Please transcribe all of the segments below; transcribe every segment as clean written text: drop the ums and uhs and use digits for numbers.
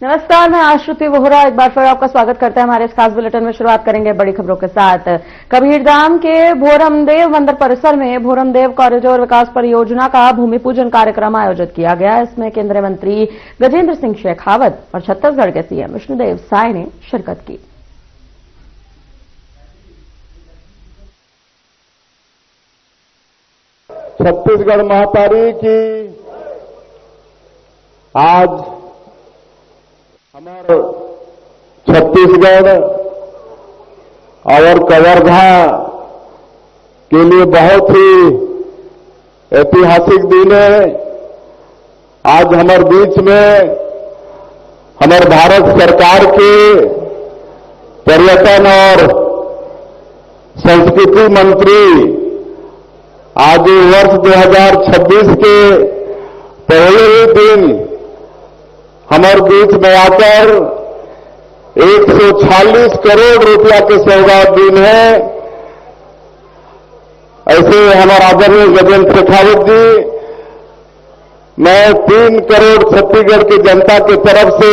नमस्कार, मैं आश्रुति वोहरा एक बार फिर आपका स्वागत करते हैं हमारे इस खास बुलेटिन में। शुरुआत करेंगे बड़ी खबरों के साथ। कबीरधाम के भोरमदेव मंदिर परिसर में भोरमदेव कॉरिडोर विकास परियोजना का भूमि पूजन कार्यक्रम आयोजित किया गया। इसमें केंद्रीय मंत्री गजेंद्र सिंह शेखावत और छत्तीसगढ़ के सीएम विष्णुदेव साय ने शिरकत की। छत्तीसगढ़ महातारी की आज हमारे छत्तीसगढ़ और कवर्धा के लिए बहुत ही ऐतिहासिक दिन है। आज हमारे बीच में हमारे भारत सरकार के पर्यटन और संस्कृति मंत्री आज वर्ष 2026 के पहले ही दिन हमारे बीच में आकर 140 करोड़ रुपया के सौगात दिन है। ऐसे हमारे आदरणीय गजेंद्र शेखावत जी, मैं 3 करोड़ छत्तीसगढ़ की जनता की तरफ से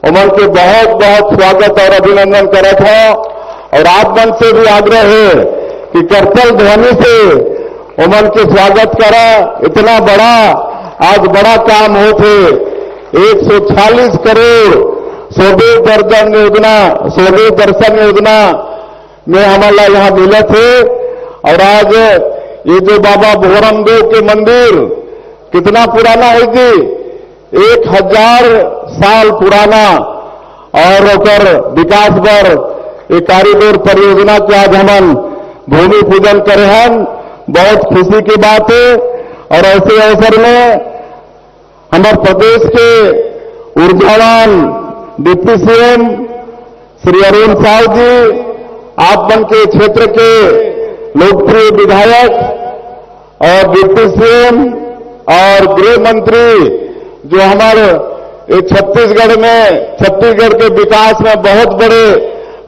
उनके बहुत बहुत स्वागत और अभिनंदन करा था और आप मन से भी आग्रह है कि करतल ध्वनि से उमन के स्वागत करा। इतना बड़ा आज बड़ा काम होते 140 करोड़ स्वदेश दर्शन योजना में हमारा यहाँ मिले थे। और आज ये जो बाबा भोरमदेव के मंदिर कितना पुराना है जी, 1000 साल पुराना और ओकर विकास पर एक कॉरिडोर परियोजना के आज हम भूमि पूजन करे हैं। बहुत खुशी की बात है। और ऐसे अवसर में हमारे प्रदेश के ऊर्जावान डिप्टी सीएम श्री अरुण साहू जी, आप मन के क्षेत्र के लोकप्रिय विधायक और डिप्टी सीएम और गृह मंत्री जो हमारे छत्तीसगढ़ के विकास में बहुत बड़े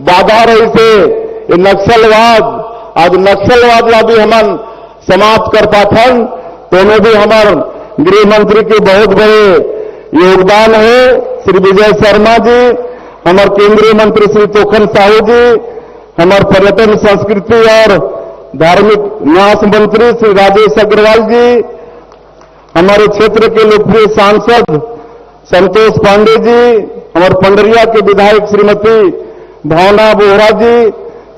बाधा रही से ये नक्सलवाद, आज नक्सलवाद ला भी हम समाप्त कर पाथन, तो में भी हमारे गृह मंत्री के बहुत बड़े योगदान है। श्री विजय शर्मा जी, हमारे केंद्रीय मंत्री श्री तोखन साहू जी, हमारे पर्यटन संस्कृति और धार्मिक न्यास मंत्री श्री राजेश अग्रवाल जी, हमारे क्षेत्र के लोकप्रिय सांसद संतोष पांडे जी, हमारे पंडरिया के विधायक श्रीमती भावना बोहरा जी,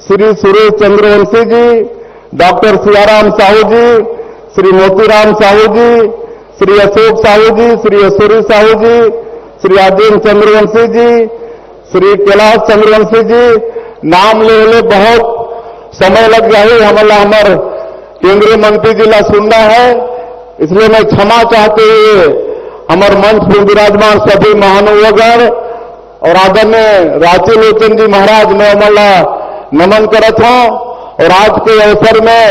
श्री सुरेश चंद्रवंशी जी, डॉक्टर सियाराम साहू जी, श्री मोतीराम साहू जी, श्री अशोक साहू जी, श्री ऐश्वरी साहू जी, श्री आदिम चंद्रवंशी जी, श्री कैलाश चंद्रवंशी जी, नाम ले बहुत समय लग जाए। हमारे केंद्रीय मंत्री जी ला सुनना है, इसलिए मैं क्षमा चाहते हुए हमारे मंच पर विराजमान सभी महानुभावगण और आदरणीय रांची लोचन जी महाराज ने हमारा नमन करत हूं। और आज के अवसर में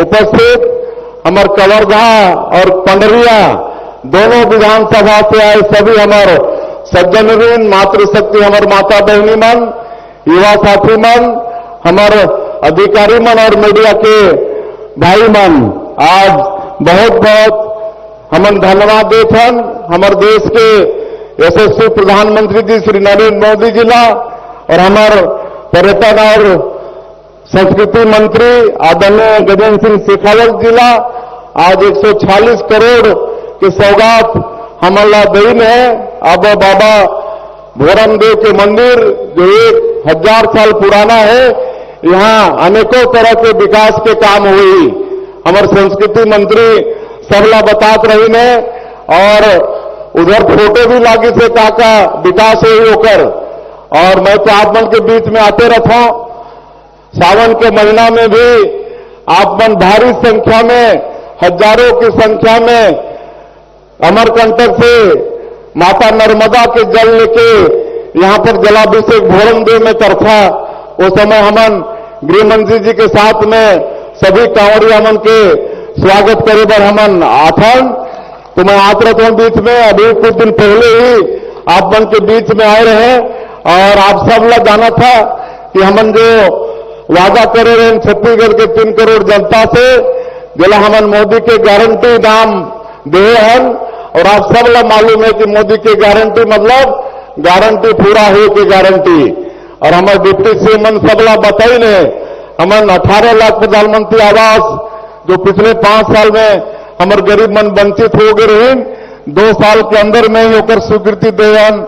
उपस्थित हमारे कवर्धा और पंडरिया दोनों विधानसभा से आए सभी हमारे सज्जनवीन मातृशक्ति, हमारे माता बहनी मन, युवा साथी मन, हमारे अधिकारी मन और मीडिया के भाई मन, आज बहुत बहुत हम धन्यवाद देते हैं हमारे देश के यशस्वी प्रधानमंत्री जी श्री नरेंद्र मोदी जी ला और हमारे पर्यटन और संस्कृति मंत्री आदरणीय गजेंद्र सिंह शेखावत जी ला आज 140 करोड़ के सौगात हमारा दिन है। अब बाबा भोरमदेव के मंदिर जो 1000 साल पुराना है, यहाँ अनेकों तरह के विकास के काम हुई। हमारे संस्कृति मंत्री सबला बतात रही ने और उधर फोटो भी लागी से का विकास हुई होकर। और मैं तो आप मन के बीच में आते रहता हूं। सावन के महीना में भी आप मन भारी संख्या में, हजारों की संख्या में अमरकंटक से माता नर्मदा के जल लेके यहां पर जलाभिषेक भोरमदेव में करथा। उस समय हमन गृह मंत्री जी के साथ में सभी कांवड़िया मन के स्वागत करे बर हमन आथन। तो मैं आत रहता हूं बीच में। अभी कुछ दिन पहले ही आप मन के बीच में आए रहे और आप सब लोग जाना था कि हमन जो वादा करे रहे छत्तीसगढ़ के 3 करोड़ जनता से, जिला हमन मोदी के गारंटी दाम दे हैं और आप सब लोग मालूम है कि मोदी की गारंटी मतलब गारंटी पूरा हो की गारंटी। और हमारे डिप्टी सीएम सब लोग बताई ने हमारे 18 लाख प्रधानमंत्री आवास जो पिछले 5 साल में हमारे गरीब मन वंचित हो गए रहे, 2 साल के अंदर में ही होकर स्वीकृति दे हन,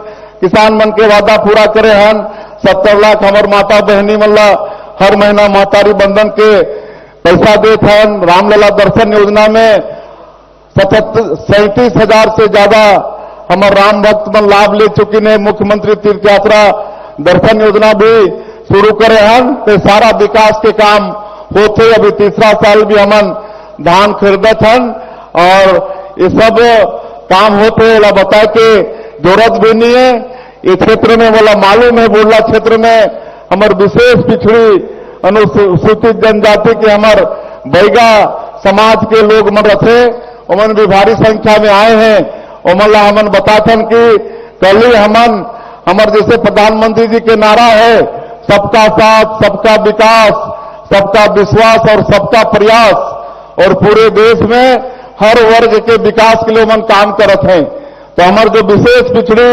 किसान मन के वादा पूरा करे हन। 70 लाख हमारे माता बहनी मल्ला हर महीना मातारी बंधन के पैसा देते हन। रामलला दर्शन योजना में 37,000 से ज्यादा हमारे राम भक्त मन लाभ ले चुकी ने। मुख्यमंत्री तीर्थ यात्रा दर्शन योजना भी शुरू करे हन। तो सारा विकास के काम होते। अभी तीसरा साल भी हमन धान खरीदत हन और ये सब काम होते वाला बताए के जरूरत भी नहीं है। ये क्षेत्र में वाला मालूम है बोरला क्षेत्र में हमारे विशेष पिछड़ी अनुसूचित जनजाति के हमारे बैगा समाज के लोग मन रखे, उमन भी भारी संख्या में आए हैं। उमन हमन बताथन कि कल ही हमन हमारे जैसे प्रधानमंत्री जी के नारा है सबका साथ, सबका विकास, सबका विश्वास और सबका प्रयास, और पूरे देश में हर वर्ग के विकास के लिए हम काम करते हैं। तो हमारे जो विशेष पिछड़ी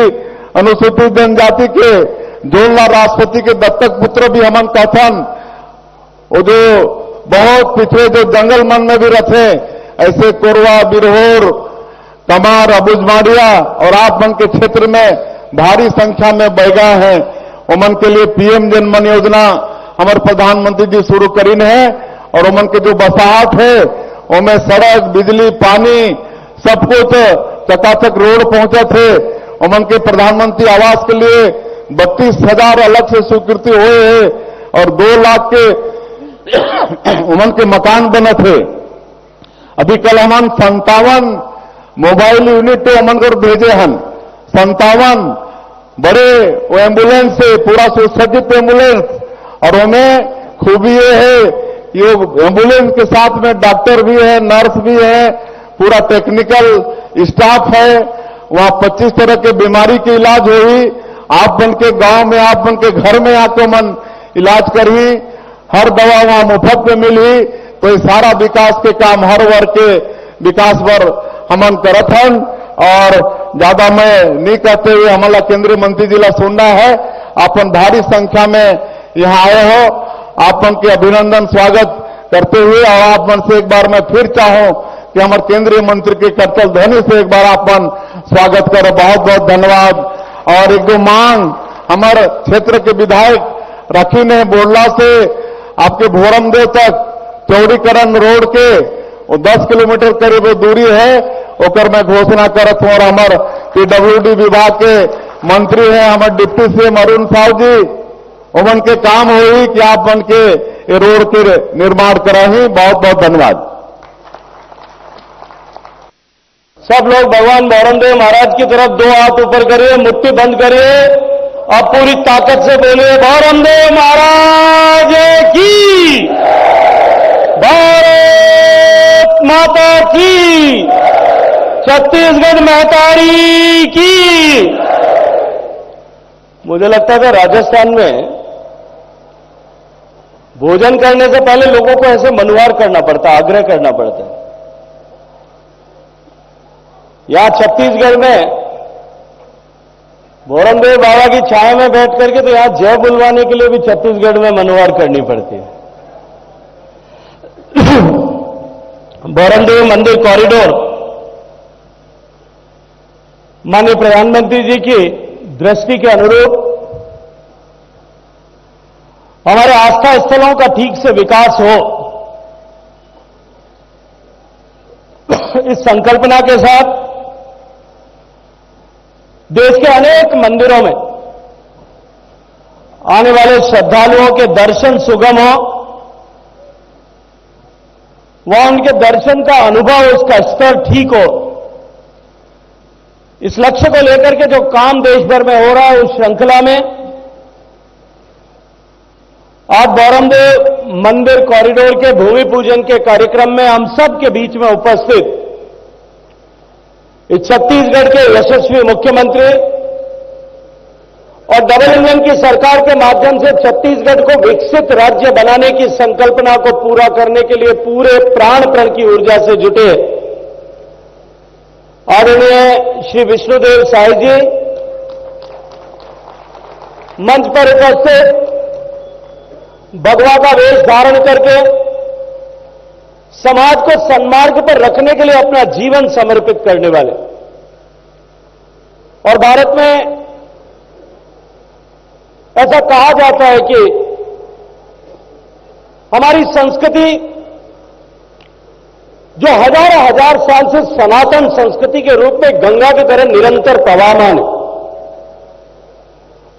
अनुसूचित जनजाति के जोड़ला राष्ट्रपति के दत्तक पुत्र भी हमन कथन, वो जो बहुत पिछड़े जो जंगल मन में भी रहते ऐसे कोरवा, बिरहोर, कमार, अबुझमाड़िया और आप मन के क्षेत्र में भारी संख्या में बैगा हैं। उमन के लिए पीएम जनमन योजना हमारे प्रधानमंत्री जी शुरू करी है। और उमन के जो बसाहट है उनमें सड़क, बिजली, पानी सब कुछ चकाचक रोड पहुंचे थे। उमन के प्रधानमंत्री आवास के लिए 32,000 अलग से स्वीकृति हुए है और 2 लाख के उमन के मकान बने थे। अभी कल हमन 57 मोबाइल यूनिट उमन को भेजे हन। 57 बड़े एम्बुलेंस से पूरा सुसज्जित एम्बुलेंस, और उनमें खूबी ये है ये एम्बुलेंस के साथ में डॉक्टर भी है, नर्स भी है, पूरा टेक्निकल स्टाफ है। वहां 25 तरह के बीमारी की इलाज हुई। आप बन के गांव में, आप बन के घर में आकर मन इलाज करी, हर दवा वहां मुफ्त में मिली। तो ये सारा विकास के काम हर वर्ग के विकास पर हमन करत हन। और ज्यादा मैं नहीं कहते हुए हमारा केंद्रीय मंत्री जी ला सुनना है। आपन भारी संख्या में यहां आए हो, आपन के अभिनंदन स्वागत करते हुए और आप मन से एक बार मैं फिर चाहूं कि हमारे केंद्रीय मंत्री के करतल ध्वनि से एक बार आपन स्वागत करो। बहुत बहुत धन्यवाद। और एक दो मांग हमारे क्षेत्र के विधायक रखी ने बोरला से आपके भोरमदेव तक चौड़ीकरण रोड के वो 10 किलोमीटर करीब दूरी है, ओकर मैं घोषणा करत हूं। और हमारे पीडब्ल्यूडी विभाग के मंत्री हैं हमारे डिप्टी सीएम अरुण साहु जी, उमन के काम हुई कि आप बन के ये रोड के निर्माण कराही। बहुत बहुत धन्यवाद। सब लोग भगवान भोरमदेव महाराज की तरफ 2 हाथ ऊपर करिए, मुट्ठी बंद करिए और पूरी ताकत से बोलिए भोरमदेव महाराज की, भारत माता की, छत्तीसगढ़ महतारी की। मुझे लगता था राजस्थान में भोजन करने से पहले लोगों को ऐसे मनुवार करना पड़ता, आग्रह करना पड़ता है। यहां छत्तीसगढ़ में भोरमदेव बाबा की छाया में बैठ करके तो यहां जय बुलवाने के लिए भी छत्तीसगढ़ में मनुवार करनी पड़ती है। भोरमदेव मंदिर कॉरिडोर माननीय प्रधानमंत्री जी की दृष्टि के अनुरूप हमारे आस्था स्थलों का ठीक से विकास हो, इस संकल्पना के साथ देश के अनेक मंदिरों में आने वाले श्रद्धालुओं के दर्शन सुगम हो, वहां उनके दर्शन का अनुभव, उसका स्तर ठीक हो, इस लक्ष्य को लेकर के जो काम देश भर में हो रहा है उस श्रृंखला में आज भोरमदेव मंदिर कॉरिडोर के भूमि पूजन के कार्यक्रम में हम सब के बीच में उपस्थित इस छत्तीसगढ़ के यशस्वी मुख्यमंत्री और डबल इंजन की सरकार के माध्यम से छत्तीसगढ़ को विकसित राज्य बनाने की संकल्पना को पूरा करने के लिए पूरे प्राण प्रण की ऊर्जा से जुटे आदरणीय श्री विष्णुदेव साय जी, मंच पर उपस्थित भगवा का वेश धारण करके समाज को सन्मार्ग पर रखने के लिए अपना जीवन समर्पित करने वाले, और भारत में ऐसा कहा जाता है कि हमारी संस्कृति जो हजारों हजार साल से सनातन संस्कृति के रूप में गंगा की तरह निरंतर प्रवाहमान है,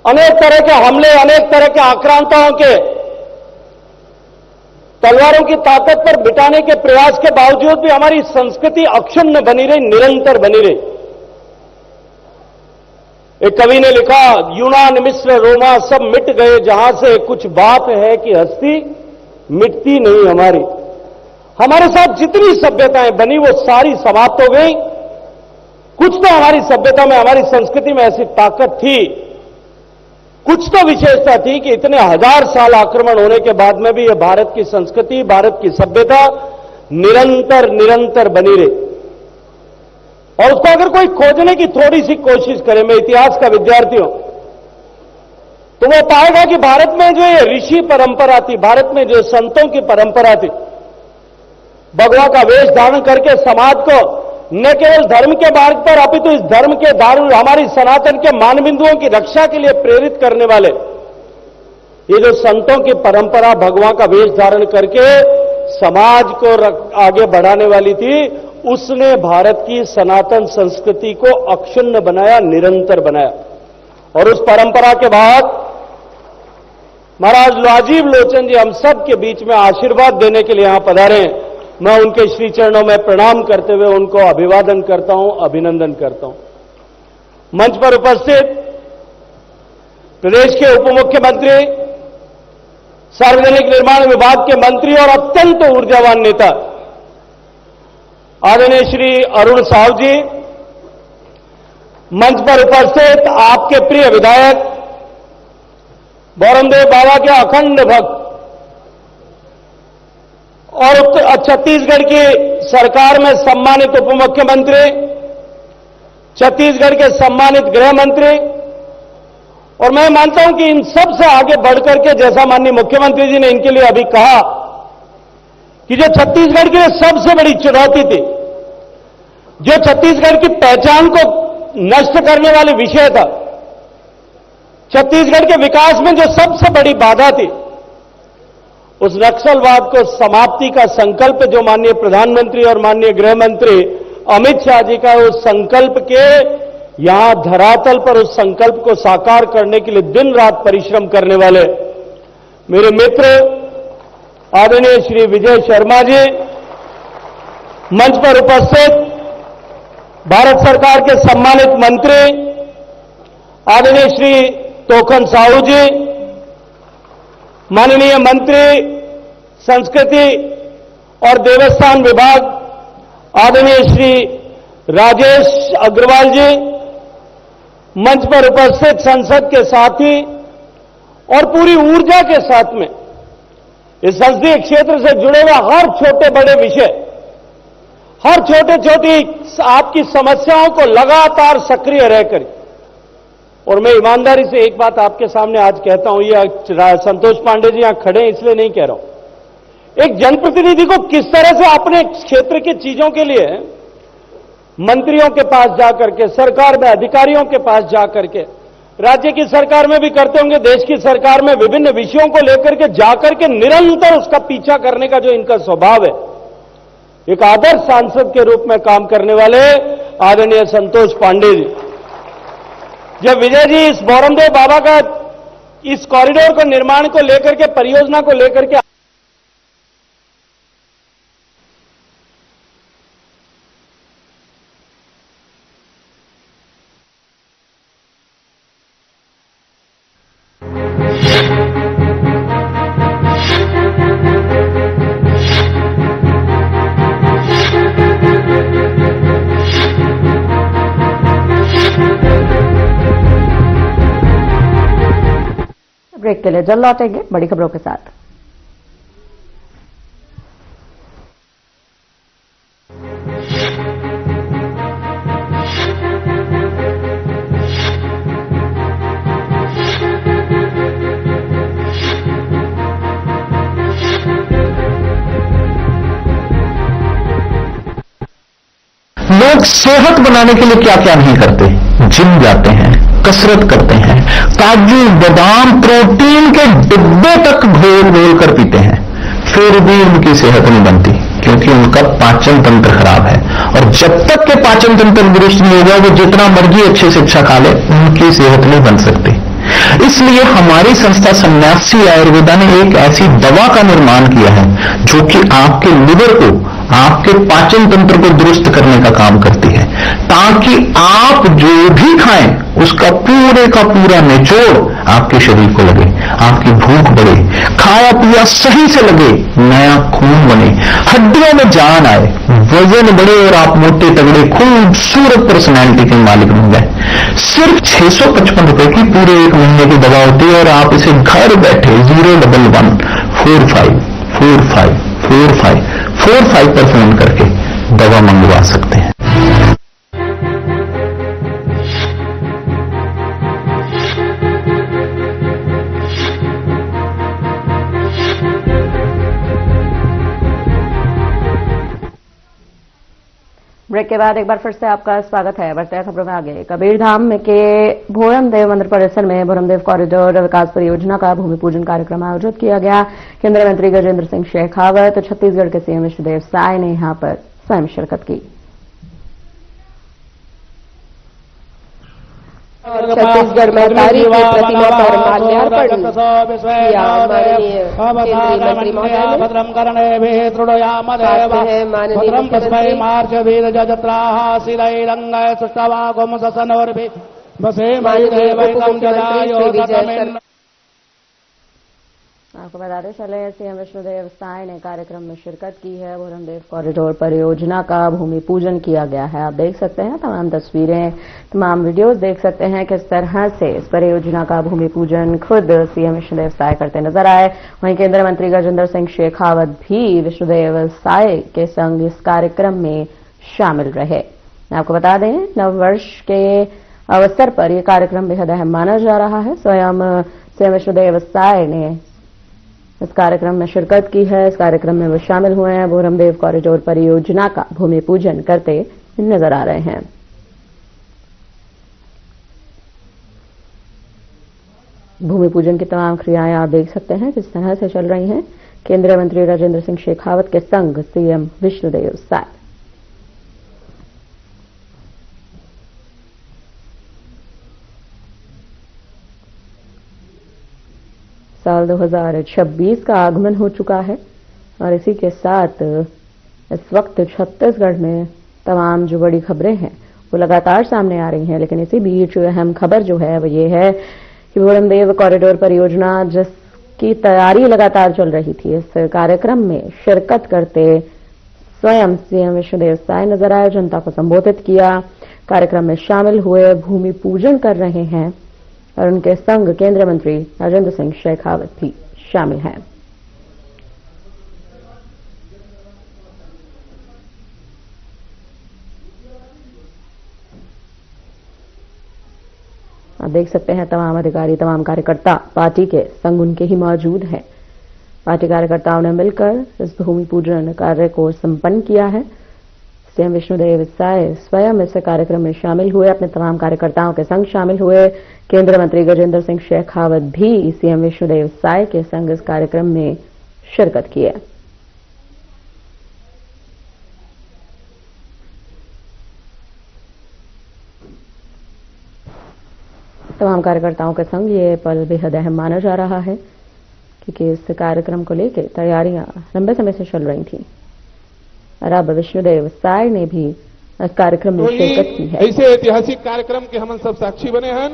अनेक तरह के हमले, अनेक तरह के आक्रांताओं के तलवारों की ताकत पर बिटाने के प्रयास के बावजूद भी हमारी संस्कृति अक्षुण्ण बनी रही, निरंतर बनी रही। एक कवि ने लिखा, यूनान मिस्र रोमा सब मिट गए जहां से, कुछ बात है कि हस्ती मिटती नहीं हमारी। हमारे साथ जितनी सभ्यताएं बनी वो सारी समाप्त हो गई। कुछ तो हमारी सभ्यता में, हमारी संस्कृति में ऐसी ताकत थी, कुछ तो विशेषता थी कि इतने हजार साल आक्रमण होने के बाद में भी यह भारत की संस्कृति, भारत की सभ्यता निरंतर निरंतर बनी रही। और उसको अगर कोई खोजने की थोड़ी सी कोशिश करे, मैं इतिहास का विद्यार्थी हूं, तो वो पाएगा कि भारत में जो ये ऋषि परंपरा थी, भारत में जो संतों की परंपरा थी, भगवा का वेश धारण करके समाज को न केवल धर्म के मार्ग पर अपितु इस धर्म के दारुण हमारी सनातन के मानबिंदुओं की रक्षा के लिए प्रेरित करने वाले ये जो संतों की परंपरा भगवा का वेश धारण करके समाज को आगे बढ़ाने वाली थी, उसने भारत की सनातन संस्कृति को अक्षुण्ण बनाया, निरंतर बनाया। और उस परंपरा के बाद महाराज राजीव लोचन जी हम सब के बीच में आशीर्वाद देने के लिए यहां पधारे हैं। मैं उनके श्री चरणों में प्रणाम करते हुए उनको अभिवादन करता हूं, अभिनंदन करता हूं। मंच पर उपस्थित प्रदेश के उप मुख्यमंत्री, सार्वजनिक निर्माण विभाग के मंत्री और अत्यंत ऊर्जावान नेता आदरणीय श्री अरुण साहू जी, मंच पर उपस्थित आपके प्रिय विधायक, भौरमदेव बाबा के अखंड भक्त और छत्तीसगढ़ की सरकार में सम्मानित उप मुख्यमंत्री, छत्तीसगढ़ के सम्मानित गृह मंत्री, और मैं मानता हूं कि इन सब से आगे बढ़कर के, जैसा माननीय मुख्यमंत्री जी ने इनके लिए अभी कहा कि जो छत्तीसगढ़ की सबसे बड़ी चुनौती थी, जो छत्तीसगढ़ की पहचान को नष्ट करने वाले विषय था, छत्तीसगढ़ के विकास में जो सबसे बड़ी बाधा थी, उस नक्सलवाद को समाप्ति का संकल्प जो माननीय प्रधानमंत्री और माननीय गृह मंत्री अमित शाह जी का, उस संकल्प के यहां धरातल पर उस संकल्प को साकार करने के लिए दिन रात परिश्रम करने वाले मेरे मित्र आदरणीय श्री विजय शर्मा जी, मंच पर उपस्थित भारत सरकार के सम्मानित मंत्री आदरणीय श्री तोखन साहू जी, माननीय मंत्री संस्कृति और देवस्थान विभाग आदरणीय श्री राजेश अग्रवाल जी, मंच पर उपस्थित संसद के साथी और पूरी ऊर्जा के साथ में इस संसदीय क्षेत्र से जुड़े हुए हर छोटे बड़े विषय, हर छोटे छोटी आपकी समस्याओं को लगातार सक्रिय रहकर, और मैं ईमानदारी से एक बात आपके सामने आज कहता हूं, ये संतोष पांडे जी यहां खड़े हैं इसलिए नहीं कह रहा हूं, एक जनप्रतिनिधि को किस तरह से अपने क्षेत्र की चीजों के लिए मंत्रियों के पास जाकर के, सरकार में अधिकारियों के पास जाकर के, राज्य की सरकार में भी करते होंगे, देश की सरकार में विभिन्न विषयों को लेकर के जाकर के निरंतर उसका पीछा करने का जो इनका स्वभाव है, एक आदर्श सांसद के रूप में काम करने वाले आदरणीय संतोष पांडे जी, जब विजय जी इस भौरमदेव बाबा का इस कॉरिडोर को निर्माण को लेकर के, परियोजना को लेकर के ब्रेक के लिए जल्द लौटेंगे बड़ी खबरों के साथ। लोग सेहत बनाने के लिए क्या क्या नहीं करते, जिम जाते हैं, कसरत करते हैं, काजू बादाम प्रोटीन के डिब्बे तक घोल घोल कर पीते हैं, फिर भी उनकी सेहत नहीं बनती, क्योंकि उनका पाचन तंत्र खराब है। और जब तक के पाचन तंत्र दुरुस्त नहीं होगा, वो जितना मर्जी अच्छे से अच्छा खा ले, उनकी सेहत नहीं बन सकती। इसलिए हमारी संस्था सन्यासी आयुर्वेदा ने एक ऐसी दवा का निर्माण किया है जो कि आपके लिवर को, आपके पाचन तंत्र को दुरुस्त करने का काम करती है, ताकि आप जो भी खाएं उसका पूरे का पूरा निचोड़ आपके शरीर को लगे, आपकी भूख बढ़े, खाया पिया सही से लगे, नया खून बने, हड्डियों में जान आए, वजन बढ़े और आप मोटे तगड़े खूबसूरत पर्सनैलिटी के मालिक बन जाए। सिर्फ 655 रुपए की पूरे 1 महीने की दवा होती है और आप इसे घर बैठे 01145454545 पर फोन करके दवा मंगवा सकते हैं। ब्रेक के बाद एक बार फिर से आपका स्वागत है। बढ़ते हैं खबरों में आगे। कबीरधाम के भोरमदेव मंदिर परिसर में भोरमदेव कॉरिडोर विकास परियोजना का भूमि पूजन कार्यक्रम आयोजित किया गया। केंद्रीय मंत्री गजेंद्र सिंह शेखावत, छत्तीसगढ़ के सीएम विष्णुदेव साय ने यहां पर स्वयं शिरकत की। छत्तीसगढ़ में तारीख की प्रतिमा पर माल्यार्पण किया माननीय केंद्रीय मंत्री महोदय ने। आपको बताते चले, सीएम विष्णुदेव साय ने कार्यक्रम में शिरकत की है। भोरमदेव कॉरिडोर परियोजना का भूमि पूजन किया गया है। आप देख सकते हैं तमाम तस्वीरें, तमाम वीडियोस देख सकते हैं किस तरह से इस परियोजना का भूमि पूजन खुद सीएम विष्णुदेव साय करते नजर आए। वहीं केंद्रीय मंत्री गजेंद्र सिंह शेखावत भी विष्णुदेव साय के संग इस कार्यक्रम में शामिल रहे। आपको बता दें, नववर्ष के अवसर पर यह कार्यक्रम बेहद अहम माना जा रहा है। स्वयं सीएम विष्णुदेव साय ने इस कार्यक्रम में शिरकत की है। इस कार्यक्रम में वो शामिल हुए हैं। भोरमदेव कॉरिडोर परियोजना का भूमि पूजन करते नजर आ रहे हैं। भूमि पूजन की तमाम क्रियाएं आप देख सकते हैं किस तरह से चल रही हैं। केंद्रीय मंत्री गजेंद्र सिंह शेखावत के संग सीएम विष्णुदेव साय। साल 2026 का आगमन हो चुका है और इसी के साथ इस वक्त छत्तीसगढ़ में तमाम जो बड़ी खबरें हैं वो लगातार सामने आ रही हैं। लेकिन इसी बीच अहम खबर जो है वो ये है कि भोरमदेव कॉरिडोर परियोजना जिसकी तैयारी लगातार चल रही थी, इस कार्यक्रम में शिरकत करते स्वयं सीएम विष्णुदेव साय नजर आए, जनता को संबोधित किया, कार्यक्रम में शामिल हुए, भूमि पूजन कर रहे हैं और उनके संग केंद्रीय मंत्री गजेंद्र सिंह शेखावत भी शामिल हैं। आप देख सकते हैं तमाम अधिकारी, तमाम कार्यकर्ता पार्टी के संग उनके ही मौजूद हैं। पार्टी कार्यकर्ताओं ने मिलकर इस भूमि पूजन कार्य को संपन्न किया है। सीएम विष्णुदेव साय स्वयं इस कार्यक्रम में शामिल हुए, अपने तमाम कार्यकर्ताओं के संग शामिल हुए। केंद्रीय मंत्री गजेंद्र सिंह शेखावत भी सीएम विष्णुदेव साय के संग इस कार्यक्रम में शिरकत किए। तमाम कार्यकर्ताओं के संग ये पल बेहद अहम माना जा रहा है क्योंकि इस कार्यक्रम को लेकर तैयारियां लंबे समय से चल रही थी और अब विष्णुदेव साय ने भी इस कार्यक्रम में शिरकत की है। ऐसे ऐतिहासिक कार्यक्रम के हम सब साक्षी बने हैं।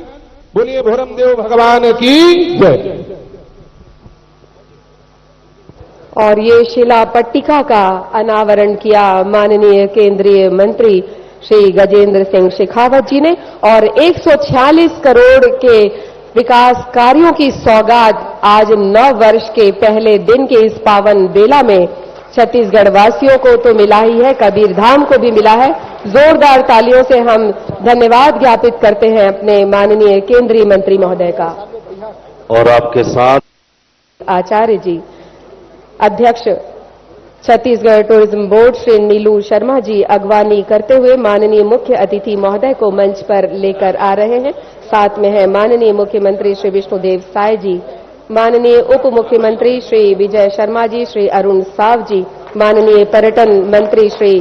बोलिए भोरमदेव भगवान की जय। और ये शिला पट्टिका का अनावरण किया माननीय केंद्रीय मंत्री श्री गजेंद्र सिंह शेखावत जी ने और 146 करोड़ के विकास कार्यों की सौगात आज नव वर्ष के पहले दिन के इस पावन बेला में छत्तीसगढ़ वासियों को तो मिला ही है, कबीरधाम को भी मिला है। जोरदार तालियों से हम धन्यवाद ज्ञापित करते हैं अपने माननीय केंद्रीय मंत्री महोदय का। और आपके साथ आचार्य जी, अध्यक्ष छत्तीसगढ़ टूरिज्म बोर्ड श्री नीलू शर्मा जी अगवानी करते हुए माननीय मुख्य अतिथि महोदय को मंच पर लेकर आ रहे हैं। साथ में है माननीय मुख्यमंत्री श्री विष्णुदेव साय जी, माननीय उप मुख्यमंत्री श्री विजय शर्मा जी, श्री अरुण साव जी, माननीय पर्यटन मंत्री श्री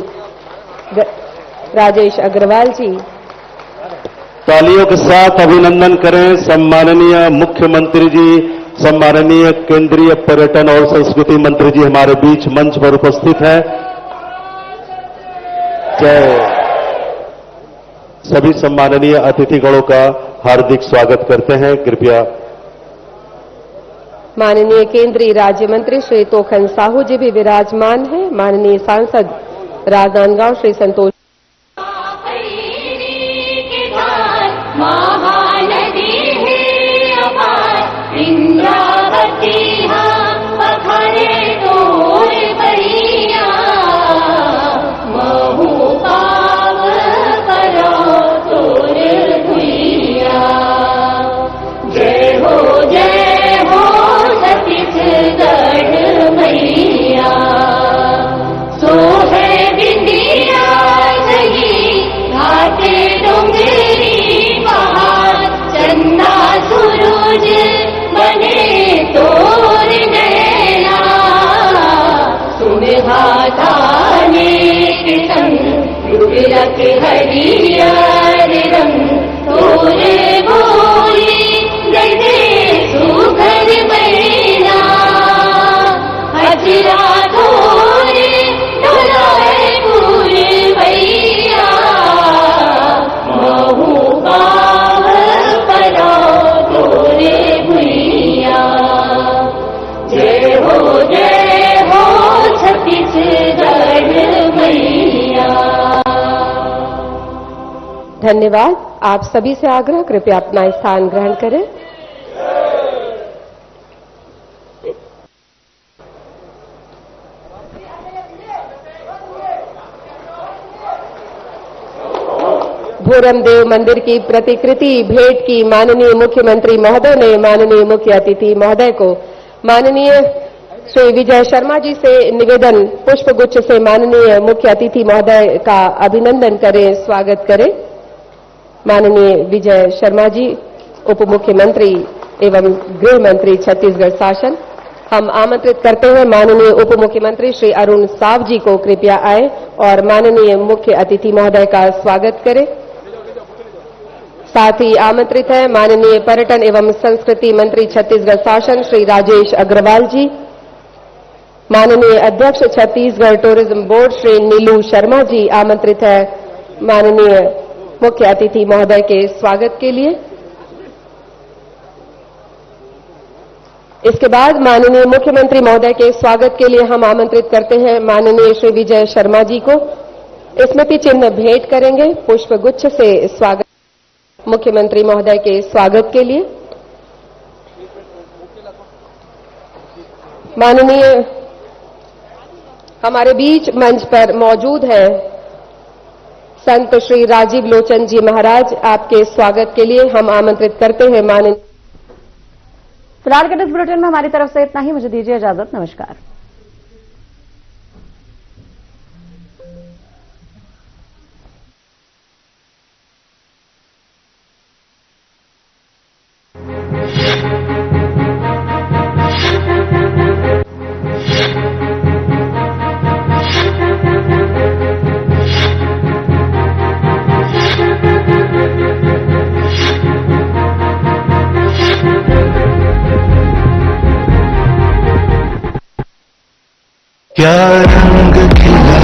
राजेश अग्रवाल जी। तालियों के साथ अभिनंदन करें सम्माननीय मुख्यमंत्री जी, सम्माननीय केंद्रीय पर्यटन और संस्कृति मंत्री जी हमारे बीच मंच पर उपस्थित हैं। सभी सम्माननीय अतिथिगणों का हार्दिक स्वागत करते हैं। कृपया माननीय केंद्रीय राज्य मंत्री श्री तोखन साहू जी भी विराजमान हैं। माननीय सांसद राजनांदगांव श्री संतोष महानदी है अपार इंद्रावती पखरे तोर बहिया महू पाव करो तोर भुइया। जय हो छत्तीसगढ़ मैया सो है बिंदिया सही घाटे डोंगरी चंदा सूरज बने तोर नैना सुबह थाने के संग रुक हरियर रंग तोरे बोली जैसे सुघर बहना हजरा तोरे डोलाए पूरे भैया महू जय हो छत्तीसगढ़ मैया। धन्यवाद। आप सभी से आग्रह, कृपया अपना स्थान ग्रहण करें। भोरमदेव मंदिर की प्रतिकृति भेंट की माननीय मुख्यमंत्री महोदय ने माननीय मुख्य अतिथि महोदय को माननीय श्री विजय शर्मा जी से निवेदन पुष्पगुच्छ से माननीय मुख्य अतिथि महोदय का अभिनंदन करें, स्वागत करें। माननीय विजय शर्मा जी उप मुख्यमंत्री एवं गृह मंत्री छत्तीसगढ़ शासन। हम आमंत्रित करते हैं माननीय उप मुख्यमंत्री श्री अरुण साव जी को कृपया आए और माननीय मुख्य अतिथि महोदय का स्वागत करें। साथ ही आमंत्रित है माननीय पर्यटन एवं संस्कृति मंत्री छत्तीसगढ़ शासन श्री राजेश अग्रवाल जी, माननीय अध्यक्ष छत्तीसगढ़ टूरिज्म बोर्ड श्री नीलू शर्मा जी आमंत्रित है माननीय मुख्य अतिथि महोदय के स्वागत के लिए। इसके बाद माननीय मुख्यमंत्री महोदय के स्वागत के लिए हम आमंत्रित करते हैं माननीय श्री विजय शर्मा जी को। स्मृति चिन्ह भेंट करेंगे पुष्प गुच्छ से स्वागत मुख्यमंत्री महोदय के स्वागत के लिए। माननीय हमारे बीच मंच पर मौजूद है संत श्री राजीव लोचन जी महाराज, आपके स्वागत के लिए हम आमंत्रित करते हैं माननीय। फिलहाल के इस बुलेटिन में हमारी तरफ से इतना ही। मुझे दीजिए इजाजत। नमस्कार। क्या रंग खिला